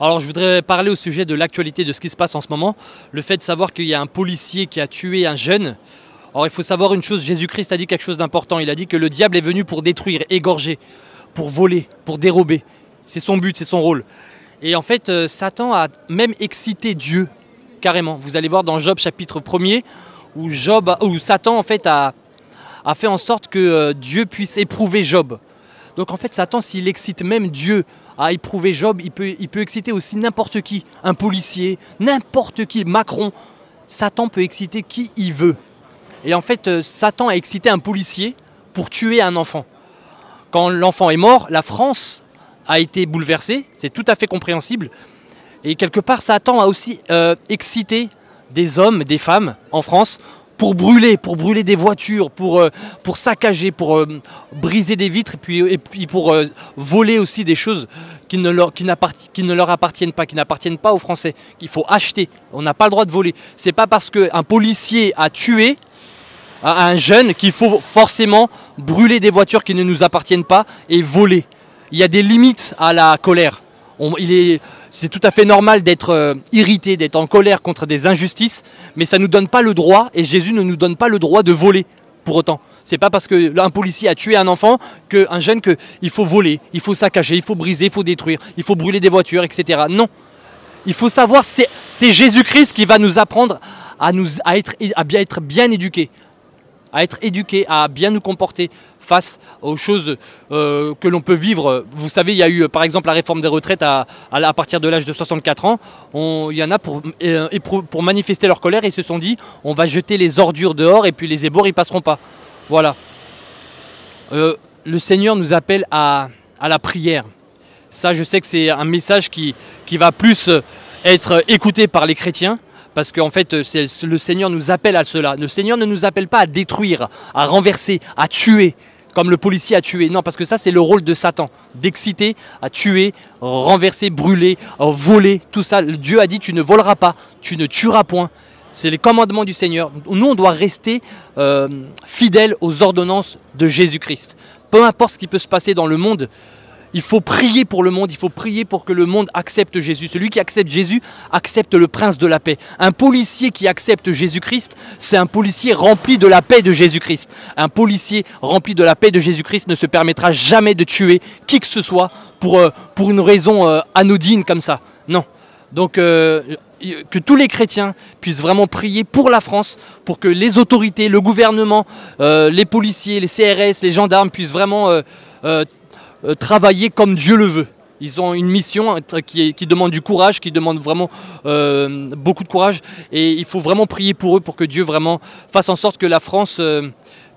Alors je voudrais parler au sujet de l'actualité de ce qui se passe en ce moment. Le fait de savoir qu'il y a un policier qui a tué un jeune. Alors il faut savoir une chose, Jésus-Christ a dit quelque chose d'important. Il a dit que le diable est venu pour détruire, égorger, pour voler, pour dérober. C'est son but, c'est son rôle. Et en fait, Satan a même excité Dieu, carrément. Vous allez voir dans Job chapitre 1er, où Satan en fait a fait en sorte que Dieu puisse éprouver Job. Donc en fait, Satan, s'il excite même Dieu à éprouver Job, il peut exciter aussi n'importe qui, un policier, n'importe qui, Macron. Satan peut exciter qui il veut. Et en fait, Satan a excité un policier pour tuer un enfant. Quand l'enfant est mort, la France a été bouleversée, c'est tout à fait compréhensible. Et quelque part, Satan a aussi excité des hommes, des femmes en France pour brûler des voitures, pour saccager, pour briser des vitres et puis pour voler aussi des choses qui ne leur appartiennent pas, qui n'appartiennent pas aux Français, qu'il faut acheter. On n'a pas le droit de voler. C'est pas parce qu'un policier a tué un jeune qu'il faut forcément brûler des voitures qui ne nous appartiennent pas et voler. Il y a des limites à la colère. C'est tout à fait normal d'être irrité, d'être en colère contre des injustices, mais ça ne nous donne pas le droit, et Jésus ne nous donne pas le droit de voler pour autant. C'est pas parce qu'un policier a tué un enfant, un jeune, qu'il faut voler, il faut saccager, il faut briser, il faut détruire, il faut brûler des voitures, etc. Non. Il faut savoir, c'est Jésus-Christ qui va nous apprendre à être bien éduqués, à bien nous comporter face aux choses que l'on peut vivre. Vous savez, il y a eu par exemple la réforme des retraites à partir de l'âge de 64 ans. Il y en a pour manifester leur colère, ils se sont dit on va jeter les ordures dehors et puis les éboueurs ils passeront pas. Voilà. Le Seigneur nous appelle à la prière. Ça, je sais que c'est un message qui va plus être écouté par les chrétiens. Parce qu'en fait, le Seigneur nous appelle à cela. Le Seigneur ne nous appelle pas à détruire, à renverser, à tuer, comme le policier a tué. Non, parce que ça, c'est le rôle de Satan. D'exciter, à tuer, renverser, brûler, voler, tout ça. Dieu a dit, tu ne voleras pas, tu ne tueras point. C'est les commandements du Seigneur. Nous, on doit rester fidèles aux ordonnances de Jésus-Christ. Peu importe ce qui peut se passer dans le monde, il faut prier pour le monde, il faut prier pour que le monde accepte Jésus. Celui qui accepte Jésus accepte le prince de la paix. Un policier qui accepte Jésus-Christ, c'est un policier rempli de la paix de Jésus-Christ. Un policier rempli de la paix de Jésus-Christ ne se permettra jamais de tuer qui que ce soit pour une raison anodine comme ça. Non. Donc que tous les chrétiens puissent vraiment prier pour la France, pour que les autorités, le gouvernement, les policiers, les CRS, les gendarmes puissent vraiment travailler comme Dieu le veut. Ils ont une mission qui demande du courage, qui demande vraiment beaucoup de courage. Et il faut vraiment prier pour eux, pour que Dieu vraiment fasse en sorte que la France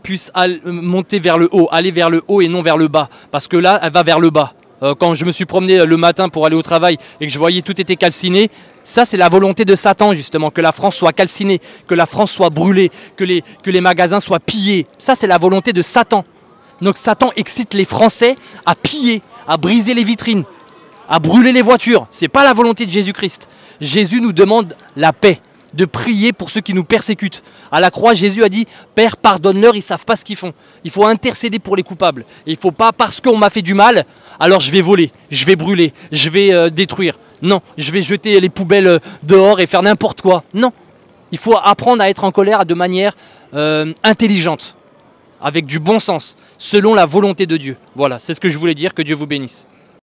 puisse monter vers le haut, aller vers le haut et non vers le bas. Parce que là, elle va vers le bas. Quand je me suis promené le matin pour aller au travail et que je voyais tout était calciné, ça c'est la volonté de Satan justement, que la France soit calcinée, que la France soit brûlée, que les magasins soient pillés. Ça c'est la volonté de Satan. Donc Satan excite les Français à piller, à briser les vitrines, à brûler les voitures. Ce n'est pas la volonté de Jésus-Christ. Jésus nous demande la paix, de prier pour ceux qui nous persécutent. À la croix, Jésus a dit « Père, pardonne-leur, ils ne savent pas ce qu'ils font. » Il faut intercéder pour les coupables. Et il ne faut pas, parce qu'on m'a fait du mal, alors je vais voler, je vais brûler, je vais détruire. Non, je vais jeter les poubelles dehors et faire n'importe quoi. Non, il faut apprendre à être en colère de manière intelligente, avec du bon sens, selon la volonté de Dieu. Voilà, c'est ce que je voulais dire, que Dieu vous bénisse.